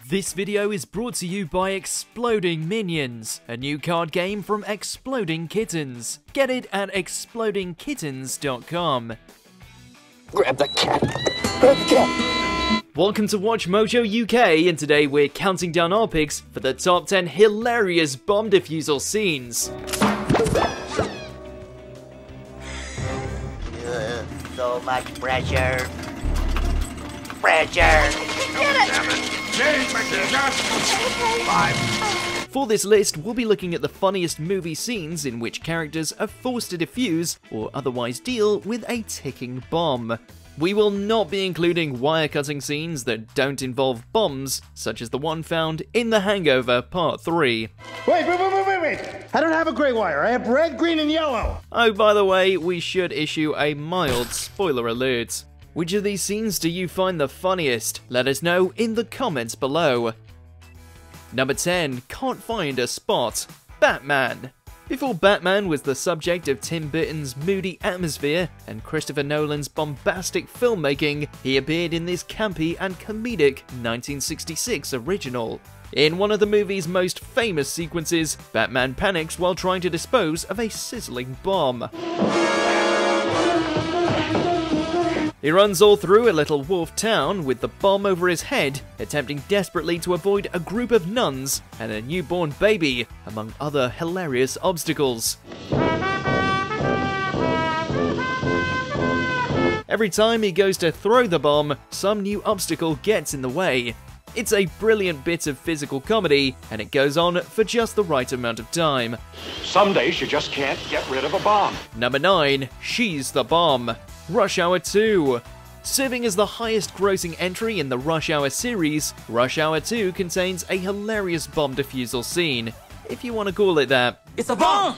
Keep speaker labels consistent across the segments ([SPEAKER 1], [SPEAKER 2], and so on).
[SPEAKER 1] This video is brought to you by Exploding Minions, a new card game from Exploding Kittens. Get it at explodingkittens.com.
[SPEAKER 2] Grab the cat! Grab the cat!
[SPEAKER 1] Welcome to WatchMojo UK, and today we're counting down our picks for the top 10 hilarious bomb defusal scenes.
[SPEAKER 3] So much pressure. Pressure! Get it!
[SPEAKER 1] For this list, we'll be looking at the funniest movie scenes in which characters are forced to defuse or otherwise deal with a ticking bomb. We will not be including wire-cutting scenes that don't involve bombs, such as the one found in The Hangover Part 3.
[SPEAKER 4] Wait! I don't have a gray wire, I have red, green, and yellow!
[SPEAKER 1] Oh, by the way, we should issue a mild spoiler alert. Which of these scenes do you find the funniest? Let us know in the comments below. Number 10, can't find a spot. Batman. Before Batman was the subject of Tim Burton's moody atmosphere and Christopher Nolan's bombastic filmmaking, he appeared in this campy and comedic 1966 original. In one of the movie's most famous sequences, Batman panics while trying to dispose of a sizzling bomb. He runs all through a little wharf town with the bomb over his head, attempting desperately to avoid a group of nuns and a newborn baby, among other hilarious obstacles. Every time he goes to throw the bomb, some new obstacle gets in the way. It's a brilliant bit of physical comedy, and it goes on for just the right amount of time.
[SPEAKER 5] Some days you just can't get rid of a bomb.
[SPEAKER 1] Number 9, She's the Bomb. Rush Hour 2. Serving as the highest grossing entry in the Rush Hour series, Rush Hour 2 contains a hilarious bomb defusal scene, if you want to call it that.
[SPEAKER 2] It's a bomb!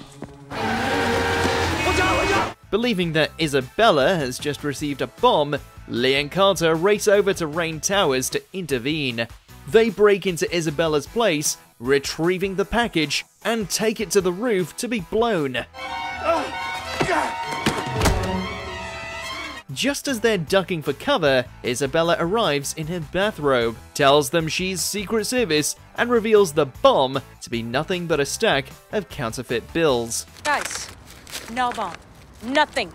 [SPEAKER 1] Believing that Isabella has just received a bomb, Lee and Carter race over to Rain Towers to intervene. They break into Isabella's place, retrieving the package, and take it to the roof to be blown. Just as they're ducking for cover, Isabella arrives in her bathrobe, tells them she's Secret Service, and reveals the bomb to be nothing but a stack of counterfeit bills.
[SPEAKER 6] Guys, no bomb. Nothing.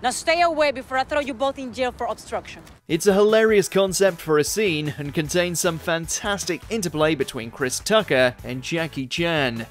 [SPEAKER 6] Now stay away before I throw you both in jail for obstruction.
[SPEAKER 1] It's a hilarious concept for a scene and contains some fantastic interplay between Chris Tucker and Jackie Chan.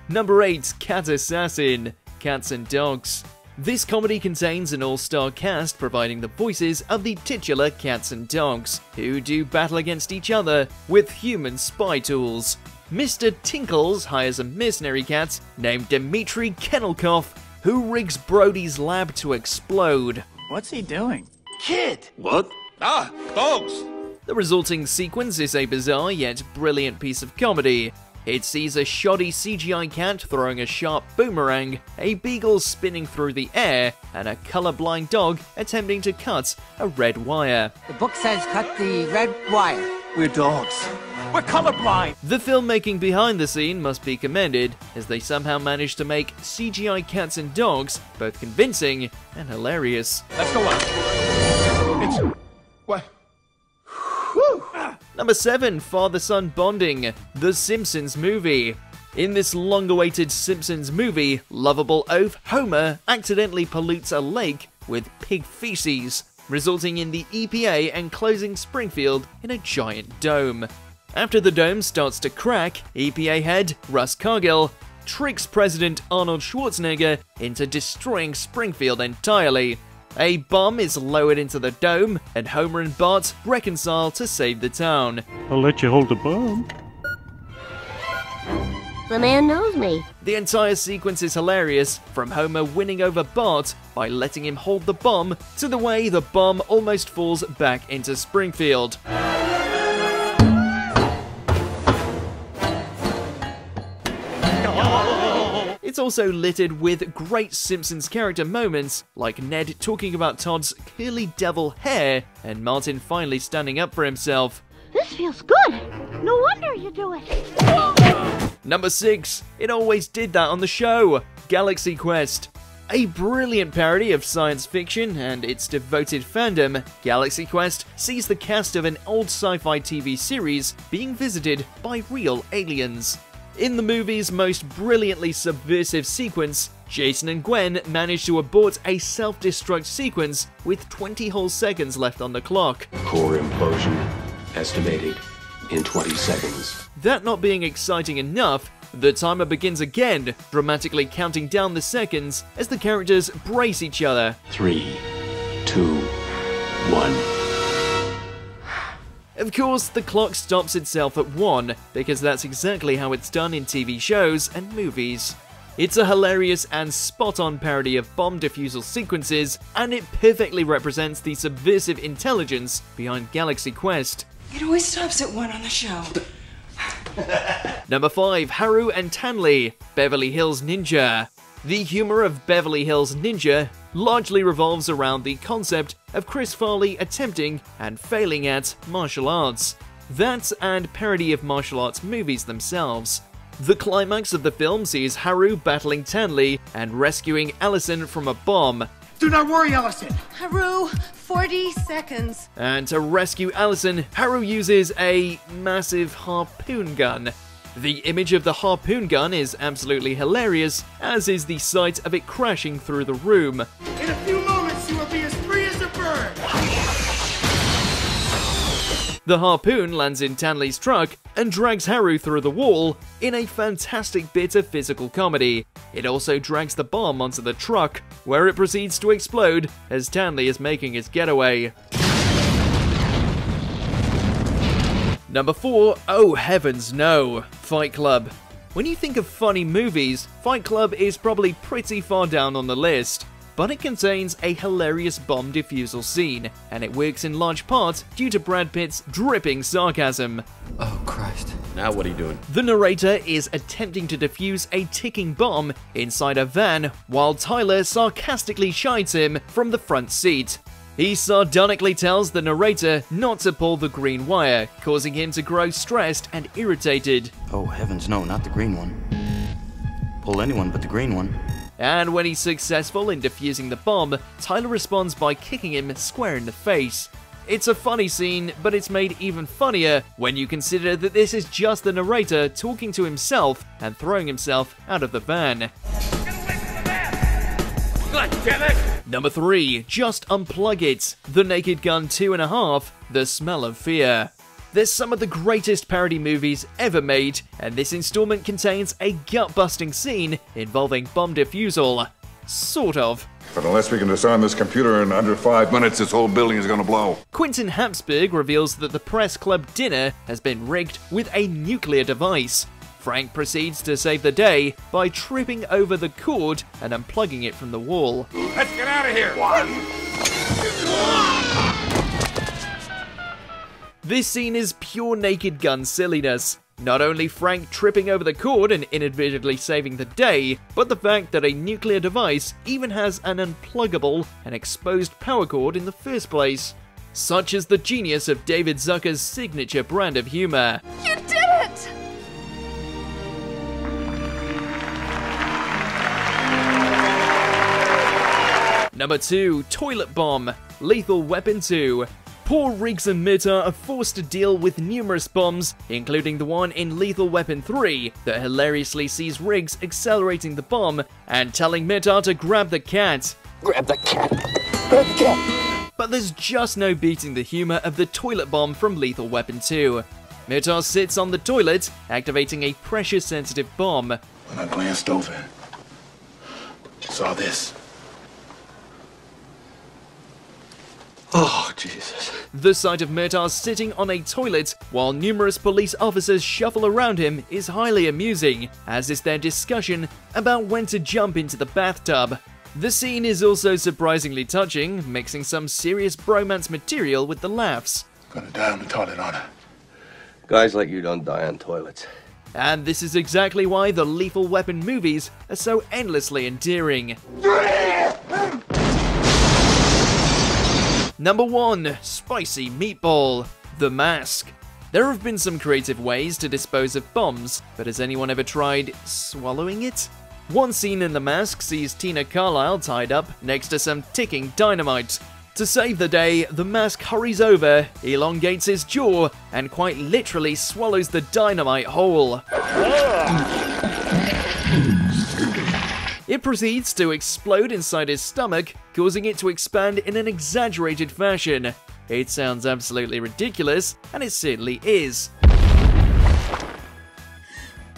[SPEAKER 1] Number 8, Cat Assassin, Cats and Dogs. This comedy contains an all-star cast providing the voices of the titular cats and dogs, who do battle against each other with human spy tools. Mr. Tinkles hires a mercenary cat named Dmitry Kennelkoff, who rigs Brody's lab to explode.
[SPEAKER 4] What's he doing?
[SPEAKER 2] Kid!
[SPEAKER 5] What? Ah, dogs!
[SPEAKER 1] The resulting sequence is a bizarre yet brilliant piece of comedy. It sees a shoddy CGI cat throwing a sharp boomerang, a beagle spinning through the air, and a colorblind dog attempting to cut a red wire.
[SPEAKER 7] The book says cut the red wire.
[SPEAKER 2] We're dogs. We're colorblind!
[SPEAKER 1] The filmmaking behind the scene must be commended, as they somehow managed to make CGI cats and dogs both convincing and hilarious.
[SPEAKER 5] Let's go on. It's... what?
[SPEAKER 1] Number 7, Father-Son Bonding, The Simpsons Movie. In this long-awaited Simpsons movie, lovable oaf Homer accidentally pollutes a lake with pig feces, resulting in the EPA enclosing Springfield in a giant dome. After the dome starts to crack, EPA head Russ Cargill tricks President Arnold Schwarzenegger into destroying Springfield entirely. A bomb is lowered into the dome, and Homer and Bart reconcile to save the town.
[SPEAKER 8] I'll let you hold the bomb.
[SPEAKER 9] The man knows me.
[SPEAKER 1] The entire sequence is hilarious, from Homer winning over Bart by letting him hold the bomb, to the way the bomb almost falls back into Springfield. It's also littered with great Simpsons character moments, like Ned talking about Todd's curly devil hair, and Martin finally standing up for himself.
[SPEAKER 9] This feels good. No wonder you do it.
[SPEAKER 1] Number 6, it always did that on the show, Galaxy Quest. A brilliant parody of science fiction and its devoted fandom, Galaxy Quest sees the cast of an old sci-fi TV series being visited by real aliens. In the movie's most brilliantly subversive sequence, Jason and Gwen manage to abort a self-destruct sequence with 20 whole seconds left on the clock.
[SPEAKER 2] Core implosion estimated in 20 seconds.
[SPEAKER 1] That not being exciting enough, the timer begins again, dramatically counting down the seconds as the characters brace each other.
[SPEAKER 2] 3, 2, 1.
[SPEAKER 1] Of course, the clock stops itself at 1, because that's exactly how it's done in TV shows and movies. It's a hilarious and spot-on parody of bomb defusal sequences, and it perfectly represents the subversive intelligence behind Galaxy Quest.
[SPEAKER 8] It always stops at 1 on the show.
[SPEAKER 1] Number 5. Haru and Tanley, Beverly Hills Ninja. The humor of Beverly Hills Ninja largely revolves around the concept of Chris Farley attempting and failing at martial arts. That and parody of martial arts movies themselves. The climax of the film sees Haru battling Tanley and rescuing Allison from a bomb.
[SPEAKER 4] Do not worry, Allison.
[SPEAKER 8] Haru, 40 seconds.
[SPEAKER 1] And to rescue Allison, Haru uses a massive harpoon gun. The image of the harpoon gun is absolutely hilarious, as is the sight of it crashing through the room.
[SPEAKER 4] In a few moments, you will be as free as a bird.
[SPEAKER 1] The harpoon lands in Tanley's truck and drags Haru through the wall in a fantastic bit of physical comedy. It also drags the bomb onto the truck, where it proceeds to explode as Tanley is making his getaway. Number 4, oh heavens no, Fight Club. When you think of funny movies, Fight Club is probably pretty far down on the list. But it contains a hilarious bomb defusal scene, and it works in large part due to Brad Pitt's dripping sarcasm.
[SPEAKER 10] Oh Christ.
[SPEAKER 2] Now what are you doing?
[SPEAKER 1] The narrator is attempting to defuse a ticking bomb inside a van, while Tyler sarcastically shites him from the front seat. He sardonically tells the narrator not to pull the green wire, causing him to grow stressed and irritated.
[SPEAKER 10] Oh heavens no, not the green one. Pull anyone but the green one.
[SPEAKER 1] And when he's successful in defusing the bomb, Tyler responds by kicking him square in the face. It's a funny scene, but it's made even funnier when you consider that this is just the narrator talking to himself and throwing himself out of the van.
[SPEAKER 5] God damn it!
[SPEAKER 1] Number 3, Just Unplug It, The Naked Gun 2.5, The Smell of Fear. There's some of the greatest parody movies ever made, and this installment contains a gut-busting scene involving bomb defusal. Sort of.
[SPEAKER 11] But unless we can disarm this computer in under 5 minutes, this whole building is gonna blow.
[SPEAKER 1] Quentin Habsburg reveals that the press club dinner has been rigged with a nuclear device. Frank proceeds to save the day by tripping over the cord and unplugging it from the wall.
[SPEAKER 5] Let's get out of here!
[SPEAKER 1] This scene is pure Naked Gun silliness. Not only Frank tripping over the cord and inadvertently saving the day, but the fact that a nuclear device even has an unpluggable and exposed power cord in the first place. Such is the genius of David Zucker's signature brand of humor.
[SPEAKER 8] You did it!
[SPEAKER 1] Number 2, Toilet Bomb, Lethal Weapon 2. Poor Riggs and Murtaugh are forced to deal with numerous bombs, including the one in Lethal Weapon 3 that hilariously sees Riggs accelerating the bomb and telling Murtaugh to grab the cat.
[SPEAKER 2] Grab the cat. Grab the cat.
[SPEAKER 1] But there's just no beating the humor of the toilet bomb from Lethal Weapon 2. Murtaugh sits on the toilet, activating a pressure-sensitive bomb.
[SPEAKER 11] When I glanced over, saw this. Oh, Jesus.
[SPEAKER 1] The sight of Murtaugh sitting on a toilet while numerous police officers shuffle around him is highly amusing, as is their discussion about when to jump into the bathtub. The scene is also surprisingly touching, mixing some serious bromance material with the laughs.
[SPEAKER 11] Gonna die on the toilet, aren't I?
[SPEAKER 2] Guys like you don't die on toilets.
[SPEAKER 1] And this is exactly why the Lethal Weapon movies are so endlessly endearing. Number 1, Spicy Meatball, The Mask. There have been some creative ways to dispose of bombs, but has anyone ever tried swallowing it? One scene in The Mask sees Tina Carlisle tied up next to some ticking dynamite. To save the day, the Mask hurries over, elongates his jaw, and quite literally swallows the dynamite whole. It proceeds to explode inside his stomach, causing it to expand in an exaggerated fashion. It sounds absolutely ridiculous, and it certainly is.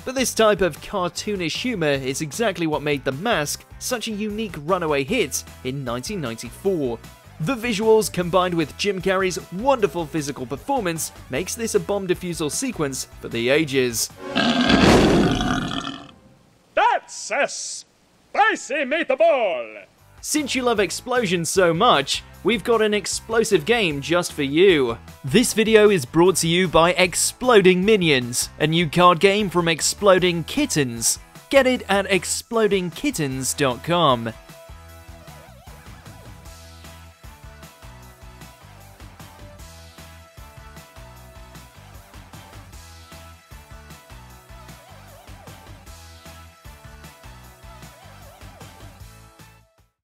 [SPEAKER 1] But this type of cartoonish humour is exactly what made The Mask such a unique runaway hit in 1994. The visuals, combined with Jim Carrey's wonderful physical performance, makes this a bomb defusal sequence for the ages.
[SPEAKER 5] That's a spicy meatball!
[SPEAKER 1] Since you love explosions so much, we've got an explosive game just for you. This video is brought to you by Exploding Minions, a new card game from Exploding Kittens. Get it at explodingkittens.com.